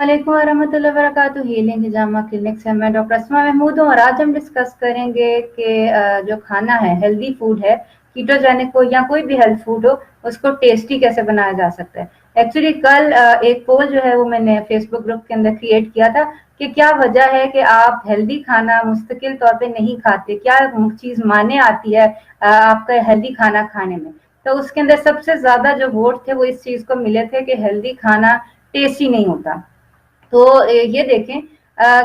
वालेकुम वरहमतुल्लाहि वबरकातुहू। हीलिंग हिजामा क्लिनिक से मैं डॉक्टर अस्मा महमूद हूँ और आज हम डिस्कस करेंगे कि जो खाना है, हेल्दी फूड है, कीटोजेनिक हो या कोई भी हेल्थ फूड हो, उसको टेस्टी कैसे बनाया जा सकता है। एक्चुअली कल एक पोल जो है वो मैंने फेसबुक ग्रुप के अंदर क्रिएट किया था कि क्या वजह है कि आप हेल्दी खाना मुस्तकिल तौर पे नहीं खाते, क्या चीज माने आती है आपका हेल्दी खाना खाने में। तो उसके अंदर सबसे ज्यादा जो वोट थे वो इस चीज को मिले थे कि हेल्दी खाना टेस्टी नहीं होता। तो ये देखें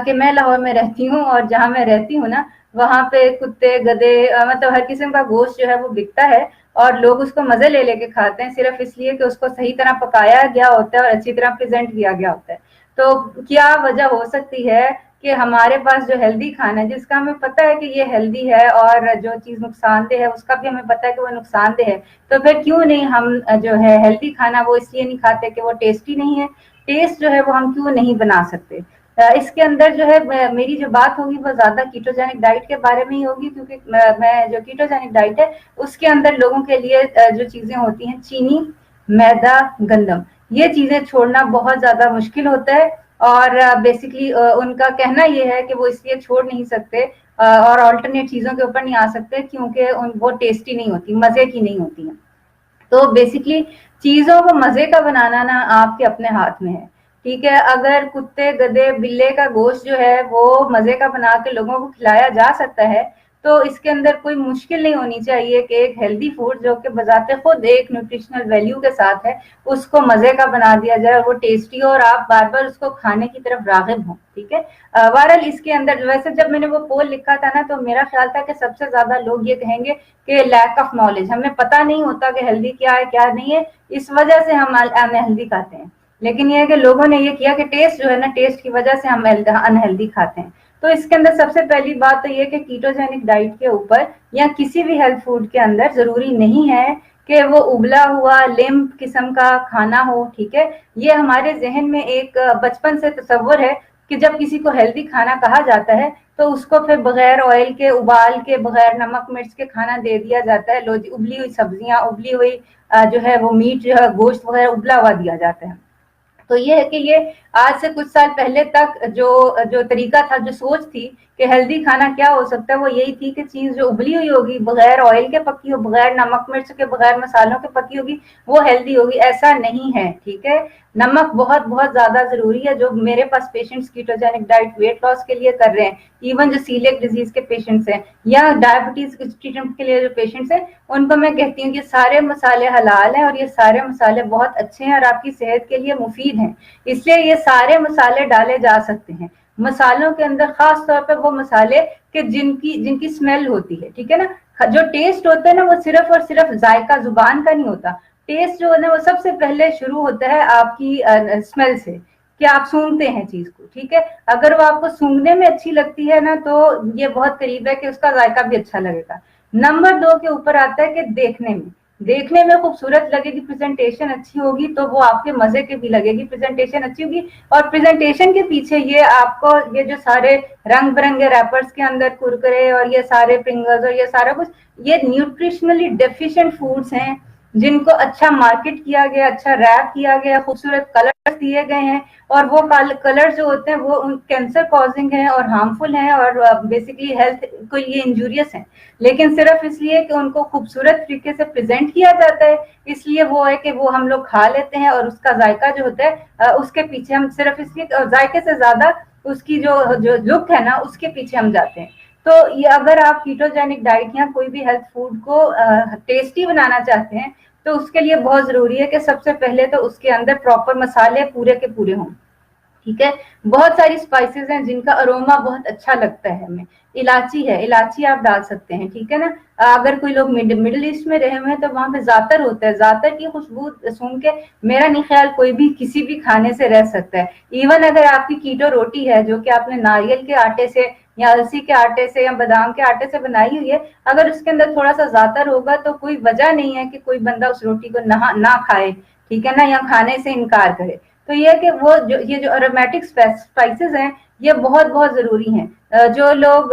कि मैं लाहौर में रहती हूँ और जहाँ मैं रहती हूँ ना, वहाँ पे कुत्ते गधे मतलब हर किस्म का गोश्त जो है वो बिकता है और लोग उसको मजे ले लेके खाते हैं सिर्फ इसलिए कि उसको सही तरह पकाया गया होता है और अच्छी तरह प्रेजेंट किया गया होता है। तो क्या वजह हो सकती है कि हमारे पास जो हेल्दी खाना है जिसका हमें पता है कि ये हेल्दी है और जो चीज नुकसानदेह है उसका भी हमें पता है कि वो नुकसानदेह है, तो फिर क्यों नहीं हम जो है हेल्दी खाना वो इसलिए नहीं खाते कि वो टेस्टी नहीं है। टेस्ट जो है वो हम क्यों नहीं बना सकते। इसके अंदर जो है मेरी जो बात होगी वो ज्यादा कीटोजेनिक डाइट के बारे में ही होगी, क्योंकि मैं जो कीटोजेनिक डाइट है उसके अंदर लोगों के लिए जो चीजें होती हैं, चीनी, मैदा, गंदम, ये चीजें छोड़ना बहुत ज्यादा मुश्किल होता है। और बेसिकली उनका कहना ये है कि वो इसलिए छोड़ नहीं सकते और ऑल्टरनेट चीजों के ऊपर नहीं आ सकते क्योंकि वो टेस्टी नहीं होती, मजे की नहीं होती हैं। तो बेसिकली चीजों को मजे का बनाना ना आपके अपने हाथ में है। ठीक है, अगर कुत्ते गधे बिल्ले का गोश्त जो है वो मजे का बना के लोगों को खिलाया जा सकता है, तो इसके अंदर कोई मुश्किल नहीं होनी चाहिए कि एक हेल्दी फूड जो कि बजाते खुद एक न्यूट्रिशनल वैल्यू के साथ है, उसको मजे का बना दिया जाए और वो टेस्टी हो और आप बार बार उसको खाने की तरफ रागिब हो। ठीक है, बहरहाल इसके अंदर वैसे जब मैंने वो पोल लिखा था ना, तो मेरा ख्याल था कि सबसे ज्यादा लोग ये कहेंगे कि लैक ऑफ नॉलेज, हमें पता नहीं होता कि हेल्दी क्या है क्या नहीं है, इस वजह से हम अनहेल्दी खाते हैं। लेकिन ये है कि लोगों ने ये किया कि टेस्ट जो है ना, टेस्ट की वजह से हम अनहेल्दी खाते हैं। तो इसके अंदर सबसे पहली बात तो ये कि कीटोजेनिक डाइट के ऊपर या किसी भी हेल्थ फूड के अंदर जरूरी नहीं है कि वो उबला हुआ लिम्प किस्म का खाना हो। ठीक है, ये हमारे जहन में एक बचपन से तस्वर है कि जब किसी को हेल्दी खाना कहा जाता है तो उसको फिर बगैर ऑयल के, उबाल के, बगैर नमक मिर्च के खाना दे दिया जाता है। लो जी, उबली हुई सब्जियां, उबली हुई जो है वो मीट जो है, गोश्त वगैरह उबला हुआ दिया जाता है। तो ये है कि ये आज से कुछ साल पहले तक जो जो तरीका था, जो सोच थी कि हेल्दी खाना क्या हो सकता है, वो यही थी कि चीज जो उबली हुई होगी, बगैर ऑयल के पकी हो, बगैर नमक मिर्च के, बगैर मसालों के पकी होगी, वो हेल्दी होगी। ऐसा नहीं है। ठीक है, नमक बहुत बहुत ज्यादा जरूरी है। जो मेरे पास patients ketogenic diet weight loss के लिए कर रहे हैं, इवन जो सीलियक डिजीज के पेशेंट्स हैं या डायबिटीज ट्रीटमेंट के लिए जो पेशेंट्स हैं, उनको मैं कहती हूँ कि सारे मसाले हलाल हैं और ये सारे मसाले बहुत अच्छे हैं और आपकी सेहत के लिए मुफीद हैं, इसलिए ये सारे मसाले डाले जा सकते हैं। मसालों के अंदर खास तौर पर वो मसाले कि जिनकी जिनकी स्मेल होती है। ठीक है ना, जो टेस्ट होता है ना, वो सिर्फ और सिर्फ जायका जुबान का नहीं होता। टेस्ट जो है ना, वो सबसे पहले शुरू होता है आपकी स्मेल से, कि आप सूंघते हैं चीज को। ठीक है, अगर वो आपको सूंघने में अच्छी लगती है ना, तो ये बहुत करीब है कि उसका जायका भी अच्छा लगेगा। नंबर 2 के ऊपर आता है कि देखने में खूबसूरत लगेगी, प्रेजेंटेशन अच्छी होगी, तो वो आपके मजे की भी लगेगी, प्रेजेंटेशन अच्छी होगी। और प्रेजेंटेशन के पीछे ये आपको ये जो सारे रंग बिरंगे रैपर्स के अंदर कुरकुरे और ये सारे प्रिंगल्स और ये सारा कुछ, ये न्यूट्रिशनली डेफिशिएंट फूड्स हैं जिनको अच्छा मार्केट किया गया, अच्छा रैप किया गया, खूबसूरत कलर्स दिए गए हैं, और वो कलर जो होते हैं वो कैंसर कॉजिंग है और हार्मफुल हैं और बेसिकली हेल्थ को ये इंजूरियस हैं। लेकिन सिर्फ इसलिए कि उनको खूबसूरत तरीके से प्रेजेंट किया जाता है, इसलिए वो है कि वो हम लोग खा लेते हैं और उसका जायका जो होता है उसके पीछे हम सिर्फ इसलिए जायके से ज्यादा उसकी जो जो लुक है ना, उसके पीछे हम जाते हैं। तो ये अगर आप कीटोजेनिक डाइट या कोई भी हेल्थ फूड को टेस्टी बनाना चाहते हैं, तो उसके लिए बहुत जरूरी है कि सबसे पहले तो उसके अंदर प्रॉपर मसाले पूरे के पूरे हों। ठीक है, बहुत सारी स्पाइसेस हैं जिनका अरोमा बहुत अच्छा लगता है हमें। इलायची है, इलायची आप डाल सकते हैं। ठीक है ना, अगर कोई लोग मिडिल ईस्ट में रहे हुए हैं तो वहां पे जातर होता है, जातर की खुशबू सूंघ के मेरा नहीं ख्याल कोई भी किसी भी खाने से रह सकता है। इवन अगर आपकी कीटो रोटी है जो कि आपने नारियल के आटे से या अलसी के आटे से या बादाम के आटे से बनाई हुई है, अगर उसके अंदर थोड़ा सा जातर होगा तो कोई वजह नहीं है कि कोई बंदा उस रोटी को ना खाए। ठीक है ना, या खाने से इनकार करे। तो ये है कि वो जो ये जो अरोमेटिक स्पाइसेस हैं ये बहुत बहुत जरूरी हैं। जो लोग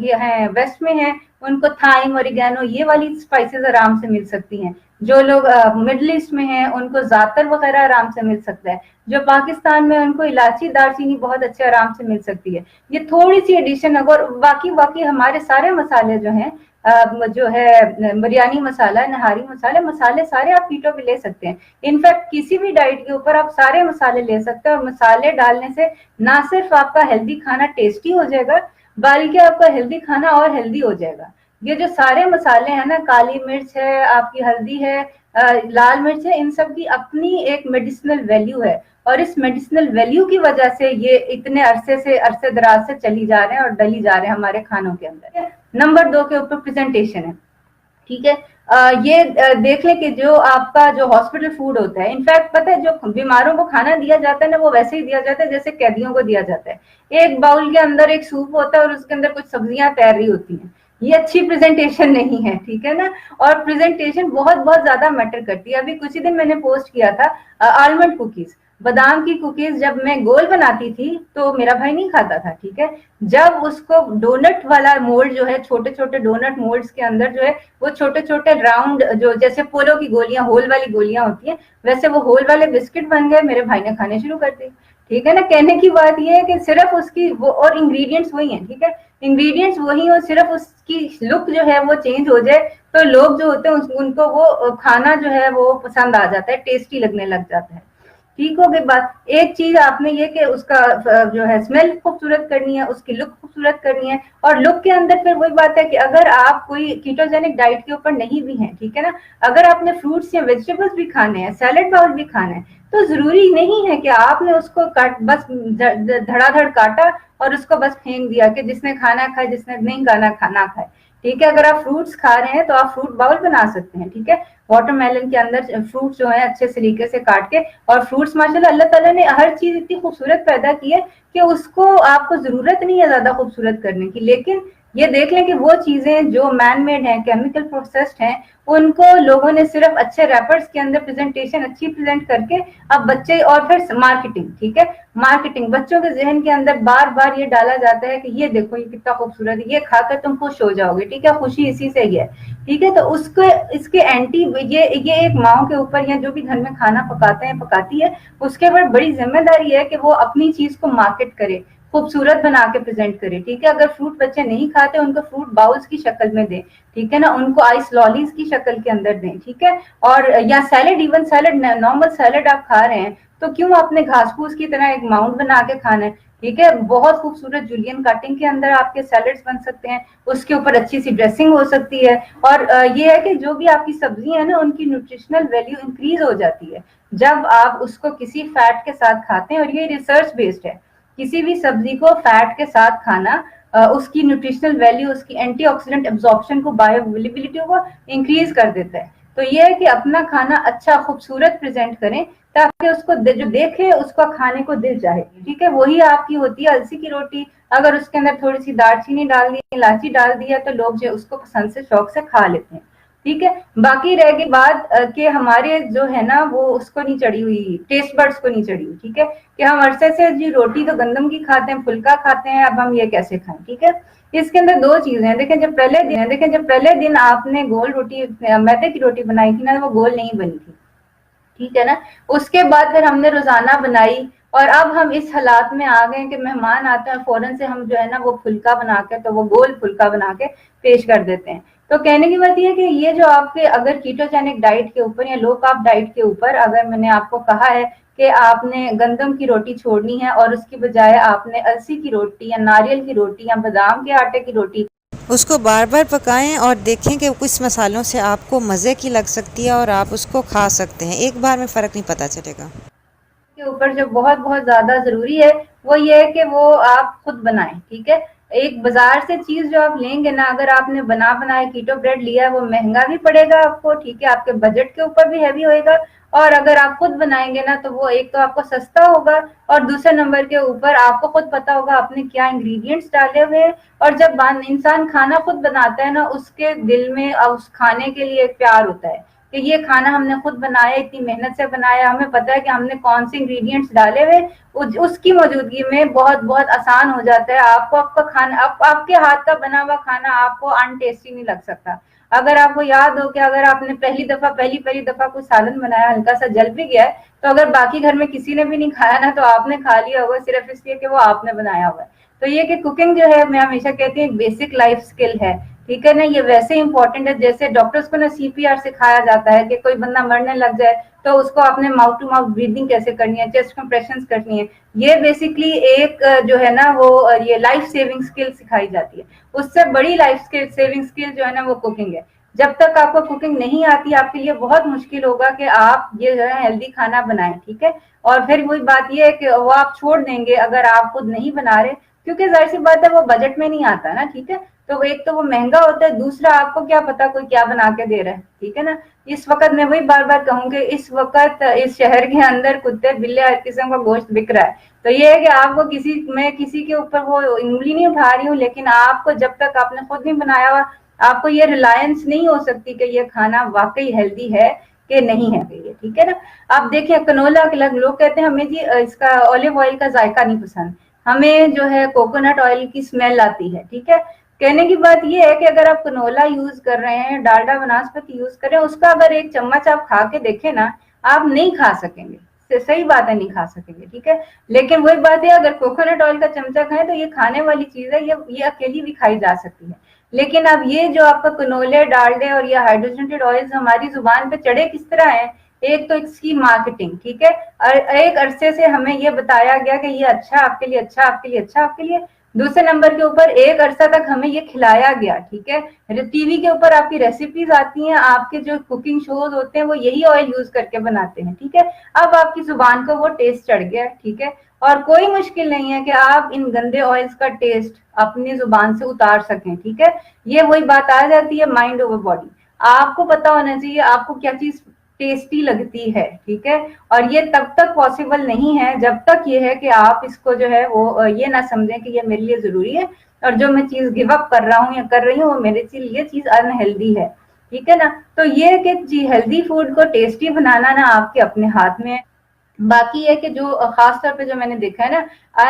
ये हैं वेस्ट में हैं उनको थाइम, ओरिगेनो ये वाली स्पाइसेस आराम से मिल सकती हैं। जो लोग मिडल ईस्ट में हैं उनको जातर वगैरह आराम से मिल सकता है। जो पाकिस्तान में उनको इलायची, दालचीनी बहुत अच्छे आराम से मिल सकती है। ये थोड़ी सी एडिशन, अगर बाकी बाकी हमारे सारे मसाले जो हैं जो है बिरयानी मसाला, नहारी मसाले, मसाले सारे आप कीटो पे ले सकते हैं। इनफैक्ट किसी भी डाइट के ऊपर आप सारे मसाले ले सकते हैं, और मसाले डालने से ना सिर्फ आपका हेल्दी खाना टेस्टी हो जाएगा बल्कि आपका हेल्दी खाना और हेल्दी हो जाएगा। ये जो सारे मसाले हैं ना, काली मिर्च है, आपकी हल्दी है, लाल मिर्च है, इन सब की अपनी एक मेडिसिनल वैल्यू है, और इस मेडिसिनल वैल्यू की वजह से ये इतने अरसे दराज से चली जा रहे हैं और डली जा रहे हैं हमारे खानों के अंदर। नंबर 2 के ऊपर प्रेजेंटेशन है। ठीक है, ये देख लें कि जो आपका जो हॉस्पिटल फूड होता है, इनफैक्ट पता है जो बीमारों को खाना दिया जाता है ना, वो वैसे ही दिया जाता है जैसे कैदियों को दिया जाता है। एक बाउल के अंदर एक सूप होता है और उसके अंदर कुछ सब्जियां तैर रही होती हैं। ये अच्छी प्रेजेंटेशन नहीं है, ठीक है ना। और प्रेजेंटेशन बहुत बहुत ज्यादा मैटर करती है। अभी कुछ ही दिन मैंने पोस्ट किया था आलमंड कुकीज, बादाम की कुकीज जब मैं गोल बनाती थी तो मेरा भाई नहीं खाता था, ठीक है। जब उसको डोनट वाला मोल्ड जो है, छोटे छोटे डोनट मोल्ड्स के अंदर जो है वो छोटे छोटे राउंड, जो जैसे पोलो की गोलियां, होल वाली गोलियां होती हैं, वैसे वो होल वाले बिस्किट बन गए। मेरे भाई ने खाने शुरू कर दिए, ठीक है ना। कहने की बात ये है कि सिर्फ उसकी वो, और इंग्रेडिएंट्स वही हैं, ठीक है, इंग्रेडिएंट्स वही, और सिर्फ उसकी लुक जो है वो चेंज हो जाए तो लोग जो होते हैं उनको वो खाना जो है वो पसंद आ जाता है, टेस्टी लगने लग जाता है। ठीक हो गई बात। एक चीज आपने ये कि उसका जो है स्मेल खूबसूरत करनी है, उसकी लुक खूबसूरत करनी है, और लुक के अंदर फिर वही बात है कि अगर आप कोई कीटोजेनिक डाइट के ऊपर नहीं भी हैं, ठीक है ना, अगर आपने फ्रूट्स या वेजिटेबल्स भी खाने हैं, सैलेड बाउल भी खाना है, तो जरूरी नहीं है कि आपने उसको बस धड़ाधड़ काटा और उसको बस फेंक दिया कि जिसने खाना खाए, जिसने नहीं खाना खाना खाए। ठीक है, अगर आप फ्रूट्स खा रहे हैं तो आप फ्रूट बाउल बना सकते हैं, ठीक है। वाटरमेलन के अंदर फ्रूट्स जो है अच्छे तरीके से काट के, और फ्रूट्स माशाल्लाह अल्लाह ताला ने हर चीज इतनी खूबसूरत पैदा की है कि उसको आपको जरूरत नहीं है ज्यादा खूबसूरत करने की। लेकिन ये देख लें कि वो चीजें जो मैन मेड हैं, केमिकल प्रोसेस्ड हैं, उनको लोगों ने सिर्फ अच्छे रैपर्स के अंदर प्रेजेंटेशन अच्छी प्रेजेंट करके अब बच्चे, और फिर मार्केटिंग, ठीक है, मार्केटिंग, बच्चों के जहन के अंदर बार बार ये डाला जाता है कि ये देखो ये कितना खूबसूरत है, ये खाकर तुम खुश हो जाओगे, ठीक है, खुशी इसी से ही है, ठीक है। तो उसको इसके एंटी ये एक माँ के ऊपर या जो भी घर में खाना पकाते हैं पकाती है, उसके ऊपर बड़ी जिम्मेदारी है कि वो अपनी चीज को मार्केट करे, खूबसूरत बना के प्रेजेंट करे, ठीक है। अगर फ्रूट बच्चे नहीं खाते उनको फ्रूट बाउल्स की शक्ल में दें, ठीक है ना, उनको आइस लॉलीज की शक्ल के अंदर दें, ठीक है। और या salad, even salad, normal salad आप खा रहे हैं तो क्यों आपने घास फूस की तरह एक माउंट बना के खाना है, ठीक है। बहुत खूबसूरत जूलियन कटिंग के अंदर आपके सैलेड्स बन सकते हैं, उसके ऊपर अच्छी सी ड्रेसिंग हो सकती है। और ये है कि जो भी आपकी सब्जी है ना, उनकी न्यूट्रिशनल वैल्यू इंक्रीज हो जाती है जब आप उसको किसी फैट के साथ खाते हैं, और ये रिसर्च बेस्ड है। किसी भी सब्जी को फैट के साथ खाना उसकी न्यूट्रिशनल वैल्यू, उसकी एंटीऑक्सीडेंट एब्जॉर्प्शन को, बायो अवेलेबिलिटी को इंक्रीज कर देता है। तो ये है कि अपना खाना अच्छा खूबसूरत प्रेजेंट करें ताकि उसको जो देखे उसको खाने को दिल चाहे, ठीक है। वही आपकी होती है अलसी की रोटी, अगर उसके अंदर थोड़ी सी दालचीनी डाल दी, इलायची डाल दिया, तो लोग जो उसको पसंद से शौक से खा लेते हैं, ठीक है। बाकी रह गई बात कि हमारे जो है ना वो उसको नहीं चढ़ी हुई, टेस्ट बर्ड्स को नहीं चढ़ी हुई, ठीक है, कि हम अरसे से जी रोटी तो गंदम की खाते हैं, फुल्का खाते हैं, अब हम ये कैसे खाएं, ठीक है। इसके अंदर दो चीजें हैं। देखें जब पहले दिन आपने गोल रोटी, मैदे की रोटी बनाई थी ना, वो गोल नहीं बनी थी, ठीक है ना। उसके बाद फिर हमने रोजाना बनाई, और अब हम इस हालात में आ गए कि मेहमान आते हैं फौरन से हम जो है ना वो फुल्का बना के, तो वो गोल फुल्का बना के पेश कर देते हैं। तो कहने की बात यह कि ये जो आपके अगर कीटोजेनिक डाइट के ऊपर या लो कार्ब डाइट के ऊपर अगर मैंने आपको कहा है कि आपने गंदम की रोटी छोड़नी है और उसकी बजाय आपने अलसी की रोटी या नारियल की रोटी या बादाम के आटे की रोटी, उसको बार बार पकाएं और देखें कि कुछ मसालों से आपको मज़े की लग सकती है और आप उसको खा सकते हैं, एक बार में फ़र्क नहीं पता चलेगा। के ऊपर जो बहुत बहुत ज्यादा जरूरी है वो ये है कि वो आप खुद बनाएं, ठीक है। एक बाजार से चीज जो आप लेंगे ना, अगर आपने बना बनाए कीटो ब्रेड लिया है, वो महंगा भी पड़ेगा आपको, ठीक है, आपके बजट के ऊपर भी हैवी होएगा। और अगर आप खुद बनाएंगे ना, तो वो एक तो आपको सस्ता होगा, और दूसरे नंबर के ऊपर आपको खुद पता होगा आपने क्या इंग्रेडिएंट्स डाले हुए हैं। और जब इंसान खाना खुद बनाता है ना, उसके दिल में उस खाने के लिए एक प्यार होता है, कि ये खाना हमने खुद बनाया, इतनी मेहनत से बनाया, हमें पता है कि हमने कौन से इंग्रेडिएंट्स डाले हुए, उसकी मौजूदगी में बहुत बहुत आसान हो जाता है। आपको आपका खाना, आपके हाथ का बना हुआ खाना आपको अनटेस्टी नहीं लग सकता। अगर आपको याद हो कि अगर आपने पहली पहली दफा कुछ सालन बनाया, हल्का सा जल भी गया है, तो अगर बाकी घर में किसी ने भी नहीं खाया ना, तो आपने खा लिया होगा सिर्फ इसलिए कि वो आपने बनाया हुआ है। तो ये कि कुकिंग जो है, मैं हमेशा कहती हूँ, एक बेसिक लाइफ स्किल है, ठीक है ना। ये वैसे इंपॉर्टेंट है जैसे डॉक्टर्स को ना सीपीआर सिखाया जाता है कि कोई बंदा मरने लग जाए तो उसको आपने माउथ टू माउथ ब्रीदिंग कैसे करनी है, चेस्ट कंप्रेशन करनी है। ये बेसिकली एक जो है ना वो ये लाइफ सेविंग स्किल सिखाई जाती है। उससे बड़ी लाइफ स्किल सेविंग स्किल जो है ना वो कुकिंग है। जब तक आपको कुकिंग नहीं आती, आपके लिए बहुत मुश्किल होगा कि आप ये जो है हेल्दी खाना बनाएं, ठीक है। और फिर वही बात ये है कि वो आप छोड़ देंगे अगर आप खुद नहीं बना रहे, क्योंकि जाहिर सी बात है वो बजट में नहीं आता ना, ठीक है। तो एक तो वो महंगा होता है, दूसरा आपको क्या पता कोई क्या बना के दे रहा है, ठीक है ना। इस वक्त मैं वही बार बार कहूंगी, इस वक्त इस शहर के अंदर कुत्ते बिल्ले हर किस्म का गोश्त बिक रहा है। तो ये है कि आपको मैं किसी के ऊपर वो उंगली नहीं उठा रही हूँ, लेकिन आपको जब तक आपने खुद नहीं बनाया हुआ, आपको ये रिलायंस नहीं हो सकती कि ये खाना वाकई हेल्दी है कि नहीं है ये, ठीक है ना। आप देखिए कनोला, लोग कहते हैं हमें जी इसका ऑलिव ऑयल का जायका नहीं पसंद, हमें जो है कोकोनट ऑयल की स्मेल आती है, ठीक है। कहने की बात ये है कि अगर आप कनोला यूज कर रहे हैं, डालडा वनस्पति यूज कर रहे हैं, उसका अगर एक चम्मच आप खा के देखें ना, आप नहीं खा सकेंगे। सही बात है, नहीं खा सकेंगे, ठीक है। लेकिन वही बात है, अगर कोकोनट ऑयल का चमचा खाएं तो ये खाने वाली चीज है, ये अकेली भी खाई जा सकती है। लेकिन अब ये जो आपका कनोले, डालडे और ये हाइड्रोजनेटेड ऑयल्स हमारी जुबान पे चढ़े किस तरह है, एक तो इसकी मार्केटिंग, ठीक है। और एक अरसे से हमें ये बताया गया कि ये अच्छा आपके लिए, अच्छा आपके लिए, अच्छा आपके लिए। दूसरे नंबर के ऊपर एक अरसा तक हमें ये खिलाया गया, ठीक है। टीवी के ऊपर आपकी रेसिपीज आती हैं, आपके जो कुकिंग शोज होते हैं वो यही ऑयल यूज करके बनाते हैं, ठीक है। अब आपकी जुबान को वो टेस्ट चढ़ गया, ठीक है। और कोई मुश्किल नहीं है कि आप इन गंदे ऑयल्स का टेस्ट अपनी जुबान से उतार सकें, ठीक है। ये वही बात आ जाती है माइंड ओवर बॉडी। आपको पता होना चाहिए आपको क्या चीज टेस्टी लगती है, ठीक है। और ये तब तक पॉसिबल नहीं है जब तक ये है कि आप इसको जो है वो ये ना समझें कि ये मेरे लिए जरूरी है, और जो मैं चीज गिव अप कर रहा हूँ या कर रही हूँ वो मेरे लिए चीज अनहेल्दी है, ठीक है ना। तो ये कि जी हेल्दी फूड को टेस्टी बनाना ना आपके अपने हाथ में है। बाकी है कि जो खास तौर पे जो मैंने देखा है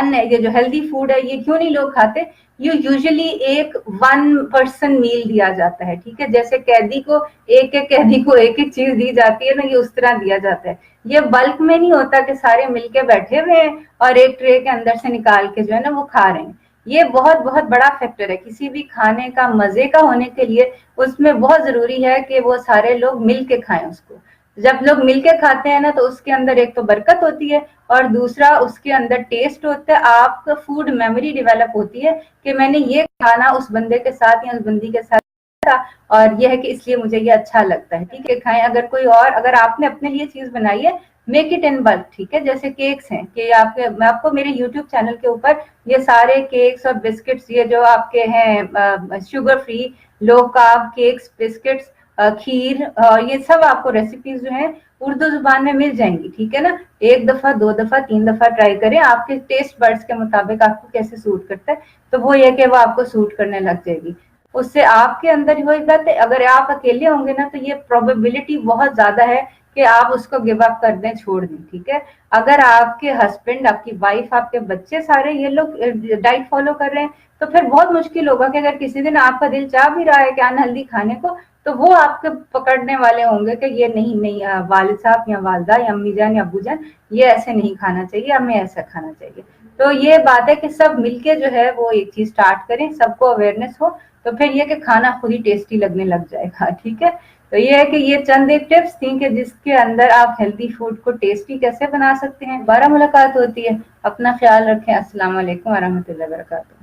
ना, ये जो हेल्दी फूड है ये क्यों नहीं लोग खाते, ये यूजुअली एक 1 पर्सन मील दिया जाता है, ठीक है। जैसे कैदी को एक एक चीज दी जाती है ना, ये उस तरह दिया जाता है। ये बल्क में नहीं होता कि सारे मिलके बैठे हुए हैं और एक ट्रे के अंदर से निकाल के जो है ना वो खा रहे हैं। ये बहुत बहुत बड़ा फैक्टर है किसी भी खाने का मजे का होने के लिए। उसमें बहुत जरूरी है कि वो सारे लोग मिल के खाएं उसको। जब लोग मिलके खाते हैं ना तो उसके अंदर एक तो बरकत होती है, और दूसरा उसके अंदर टेस्ट होता है, आपका फूड मेमोरी डेवलप होती है कि मैंने ये खाना उस बंदे के साथ या उस बंदी के साथ था, और यह है कि इसलिए मुझे ये अच्छा लगता है, ठीक है। खाएं, अगर कोई और अगर आपने अपने लिए चीज बनाई है, मेक इट इन बल्क, ठीक है। जैसे केक्स हैं कि मैं आपको मेरे यूट्यूब चैनल के ऊपर ये सारे केक्स और बिस्किट्स, ये जो आपके हैं sugar free low carb cakes, biscuits, खीर, ये सब आपको रेसिपीज जो है उर्दू जुबान में मिल जाएंगी, ठीक है ना। 1 दफा 2 दफा 3 दफा ट्राई करें, आपके टेस्ट बर्ड्स के मुताबिक आपको कैसे सूट करता है, तो वो ये कि वो आपको सूट करने लग जाएगी। उससे आपके अंदर वही बात है, अगर आप अकेले होंगे ना तो ये प्रोबेबिलिटी बहुत ज्यादा है कि आप उसको गिव अप कर दें, छोड़ दें, ठीक है। अगर आपके हस्बैंड, आपकी वाइफ, आपके बच्चे सारे ये लोग डाइट फॉलो कर रहे हैं, तो फिर बहुत मुश्किल होगा कि अगर किसी दिन आपका दिल चाह भी रहा है कि अनहेल्दी खाने को, तो वो आपके पकड़ने वाले होंगे कि ये नहीं नहीं, वालिद साहब या वालदा या अम्मी जान या अबू जान, ये ऐसे नहीं खाना चाहिए, हमें ऐसा खाना चाहिए। तो ये बात है कि सब मिलके जो है वो एक चीज स्टार्ट करें, सबको अवेयरनेस हो, तो फिर ये कि खाना खुद ही टेस्टी लगने लग जाएगा, ठीक है। तो ये है कि ये चंद एक टिप्स थी कि जिसके अंदर आप हेल्दी फूड को टेस्टी कैसे बना सकते हैं। 12 मुलाकात होती है, अपना ख्याल रखें। अस्सलाम वालेकुम वरहमतुल्लाहि वबरकातुहू।